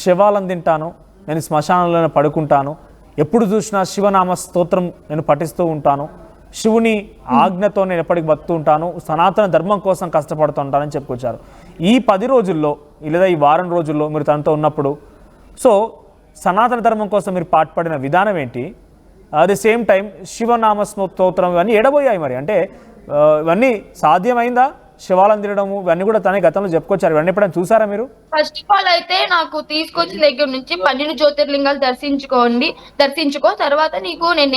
శవాలను తింటాను, నేను శ్మశానంలోనే పడుకుంటాను, ఎప్పుడు చూసినా శివనామ స్తోత్రం నేను పఠిస్తూ ఉంటాను, శివుని ఆజ్ఞతో నేను ఎప్పటికి బతుకుతూ ఉంటాను, సనాతన ధర్మం కోసం కష్టపడుతూ ఉంటానని చెప్పుకొచ్చారు. ఈ 10 రోజుల్లో లేదా ఈ వారం రోజుల్లో మీరు తనతో ఉన్నప్పుడు సో సనాతన ధర్మం కోసం మీరు పాటుపడిన విధానం ఏంటి? అట్ ది సేమ్ టైం శివనామ స్తోత్రం ఇవన్నీ ఎడబోయాయి మరి, అంటే ఇవన్నీ సాధ్యమైందా? శివాలను తినడము ఇవన్నీ కూడా తనే గతంలో చెప్పుకొచ్చారు, ఇవన్నీ ఎప్పుడైనా చూసారా మీరు? ఫస్ట్ ఆఫ్ ఆల్ అయితే నాకు తీసుకొచ్చిన దగ్గర నుంచి 12 జ్యోతిర్లింగాలు దర్శించుకో, తర్వాత నీకు నేను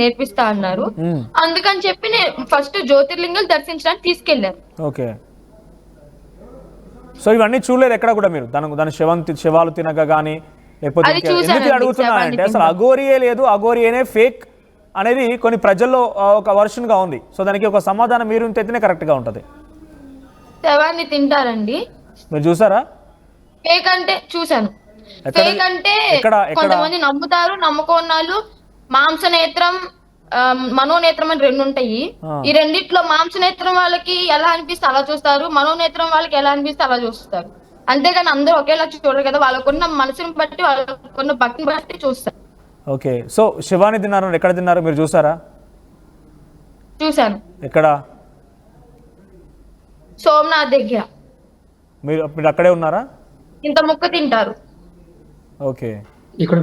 నేర్పిస్తా అన్నారు. అందుకని చెప్పి నేను ఫస్ట్ జ్యోతిర్లింగాలు దర్శించడానికి తీసుకెళ్లారు. ఓకే, సో ఇవన్నీ చూడలేదు ఎక్కడ కూడా మీరు? దాని శివాలు తినగా కానీ లేకపోతే ఎందుకు అడుగుతున్నా అంటే అసలు అఘోరియే లేదు, అఘోరియేనే ఫేక్ అనేది కొన్ని ప్రజల్లో ఒక వర్షన్గా ఉంది. సో దానికి ఒక సమాధానం మీరు ఉంటేనే కరెక్ట్గా ఉంటుంది. శవాన్ని తింటారండి. మీరు చూసారా? ఫేక్ అంటే చూసాను. ఫేక్ అంటే కొంతమంది నమ్ముతారు, నమ్మకోన్నాళ్ళు మాంసనేత్రం మనోనేత్రం అని 2 ఉంటాయి. ఈ రెండిట్లో మాంసనేత్రం వాళ్ళకి ఎలా అనిపిస్తే అలా చూస్తారు, మనోనేత్రం వాళ్ళకి ఎలా అనిపిస్తే అలా చూస్తారు. అంతేగాని అందరూ ఒకేలా చూడరు కదా, వాళ్ళకున్న మనసుని బట్టి వాళ్ళకున్న భక్తిని బట్టి చూస్తారు. ఓకే, సో శివాని తిన్నారు, ఎక్కడ తిన్నారు మీరు చూసారా? చూశాను. ఎక్కడ? సోమనాథ్ దగ్గర. మీరు అక్కడే ఉన్నారా? ఇంత ముక్క తింటారు. ఓకే, ఇక్కడ